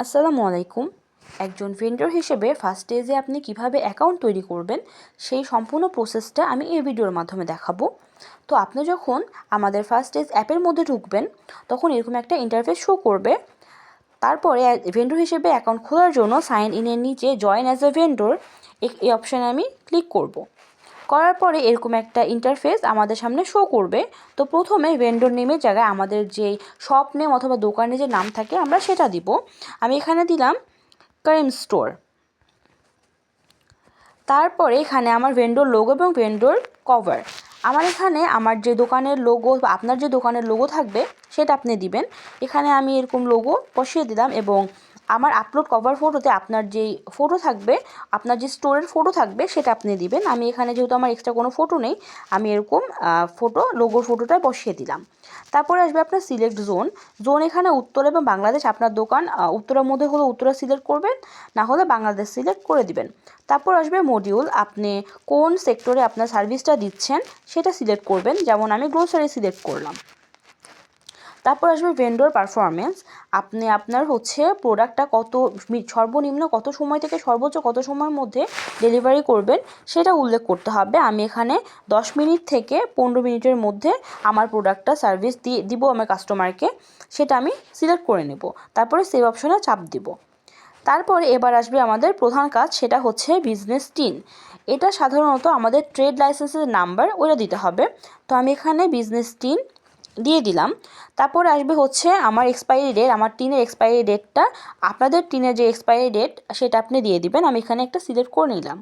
আসসালামু আলাইকুম। একজন ভেন্ডর হিসেবে ফার্স্ট স্টেজে আপনি কিভাবে অ্যাকাউন্ট তৈরি করবেন সেই সম্পূর্ণ প্রসেসটা আমি এই ভিডিওর মাধ্যমে দেখাবো। তো আপনি যখন আমাদের ফার্স্ট স্টেজ অ্যাপের মধ্যে ঢুকবেন তখন এরকম একটা ইন্টারফেস শো করবে। তারপরে ভেন্ডর হিসেবে অ্যাকাউন্ট খোলার জন্য সাইন ইনের নিচে জয়েন অ্যাজ এ ভেন্ডর এই অপশানে আমি ক্লিক করব। করার পরে এরকম একটা ইন্টারফেস আমাদের সামনে শো করবে। তো প্রথমে ভেন্ডর নেমের জায়গায় আমাদের যে শপ নেম অথবা দোকানে যে নাম থাকে আমরা সেটা দিব। আমি এখানে দিলাম করিম স্টোর। তারপরে এখানে আমার ভেন্ডর লোগো এবং ভেন্ডর কভার, আমার এখানে আমার যে দোকানের লোগো বা আপনার যে দোকানের লোগো থাকবে সেটা আপনি দিবেন। এখানে আমি এরকম লোগো বসিয়ে দিলাম এবং আমার আপলোড কভার ফটোতে আপনার যেই ফটো থাকবে, আপনার যে স্টোরের ফটো থাকবে সেটা আপনি দিবেন। আমি এখানে যেহেতু আমার এক্সট্রা কোনো ফটো নেই, আমি এরকম লোগোর ফটোটা বসিয়ে দিলাম। তারপরে আসবে আপনার সিলেক্ট জোন এখানে উত্তর এবং বাংলাদেশ, আপনার দোকান উত্তরের মধ্যে হলে উত্তরা সিলেক্ট করবেন, না হলে বাংলাদেশ সিলেক্ট করে দিবেন। তারপর আসবে মডিউল, আপনি কোন সেক্টরে আপনার সার্ভিসটা দিচ্ছেন সেটা সিলেক্ট করবেন, যেমন আমি গ্রোসারি সিলেক্ট করলাম। তারপর আসবে ভেন্ডর পারফরমেন্স, আপনি আপনার প্রোডাক্টটা সর্বনিম্ন কত সময় থেকে সর্বোচ্চ কত সময়ের মধ্যে ডেলিভারি করবেন সেটা উল্লেখ করতে হবে। আমি এখানে 10 মিনিট থেকে 15 মিনিটের মধ্যে আমার প্রোডাক্টটা সার্ভিস দিব আমার কাস্টমারকে, সেটা আমি সিলেক্ট করে নেব। তারপরে সেভ অপশনে চাপ দিব। তারপরে এবার আসবে আমাদের প্রধান কাজ, সেটা হচ্ছে বিজনেস টিন। এটা সাধারণত আমাদের ট্রেড লাইসেন্সের নাম্বার ওটা দিতে হবে। তো আমি এখানে বিজনেস টিন দিয়ে দিলাম। তারপর আসবে আমার এক্সপায়ারি ডেট, আমার টিনের এক্সপায়ারি ডেটটা, আপনাদের টিনের যে এক্সপায়ারি ডেট সেটা আপনি দিয়ে দিবেন। আমি এখানে একটা সিলেক্ট করে নিলাম।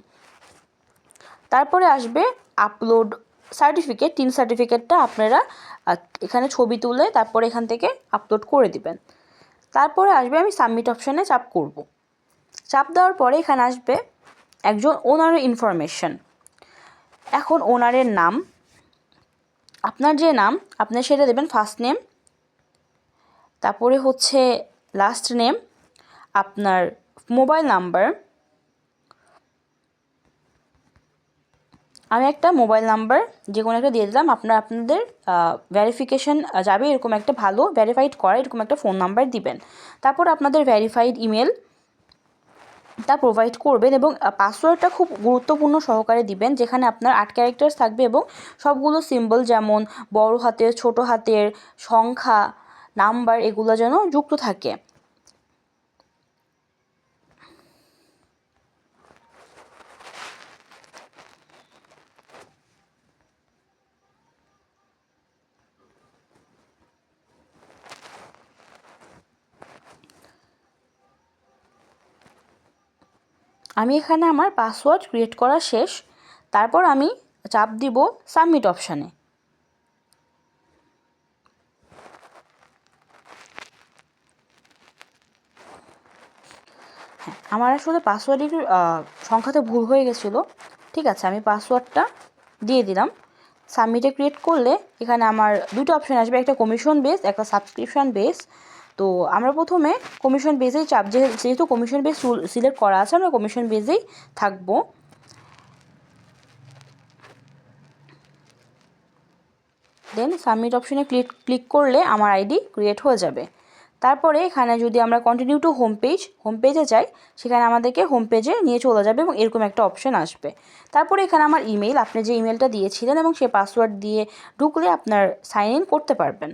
তারপরে আসবে আপলোড সার্টিফিকেট, টিন সার্টিফিকেটটা আপনারা এখানে ছবি তুলে তারপরে এখান থেকে আপলোড করে দিবেন। তারপরে আসবে আমি সাবমিট অপশানে চাপ করব। চাপ দেওয়ার পরে এখানে আসবে একজন ওনারের ইনফরমেশন। এখন ওনারের নাম, আপনার যে নাম আপনি সেটা দেবেন, ফার্স্ট নেম, তারপরে লাস্ট নেম, আপনার মোবাইল নাম্বার। আমি একটা মোবাইল নাম্বার যে কোনো একটা দিয়ে দিলাম। আপনাদের ভেরিফিকেশন যাবে এরকম একটা ভালো ভেরিফাইড করা এরকম একটা ফোন নাম্বার দিবেন। তারপর আপনাদের ভেরিফাইড ইমেল তা প্রোভাইড করবেন এবং পাসওয়ার্ডটা খুব গুরুত্বপূর্ণ সহকারে দিবেন, যেখানে আপনার 8 ক্যারেক্টার্স থাকবে এবং সবগুলো সিম্বল যেমন বড় হাতের, ছোট হাতের, সংখ্যা, নাম্বার এগুলো যেন যুক্ত থাকে। আমি এখানে আমার পাসওয়ার্ড ক্রিয়েট করা শেষ। তারপর আমি চাপ দিব সাবমিট অপশানে। হ্যাঁ, আমার আসলে পাসওয়ার্ডের সংখ্যাতে ভুল হয়ে গেছিলো। ঠিক আছে, আমি পাসওয়ার্ডটা দিয়ে দিলাম। সাবমিটে ক্রিয়েট করলে এখানে আমার দুটো অপশান আসবে, একটা কমিশন বেস, একটা সাবস্ক্রিপশন বেস। তো আমরা প্রথমে কমিশন বেসেই যেহেতু কমিশন বেস সিলেক্ট করা আছে, আমরা কমিশন বেসেই থাকবো। দেন সাবমিট অপশনে ক্লিক করলে আমার আইডি ক্রিয়েট হয়ে যাবে। তারপরে এখানে যদি আমরা কন্টিনিউ টু হোম পেজে যাই, সেখানে আমাদেরকে হোম পেজে নিয়ে চলে যাবে এবং এরকম একটা অপশন আসবে। তারপরে এখানে আমার ইমেল, আপনি যে ইমেলটা দিয়েছিলেন এবং সে পাসওয়ার্ড দিয়ে ঢুকলে আপনার সাইন ইন করতে পারবেন।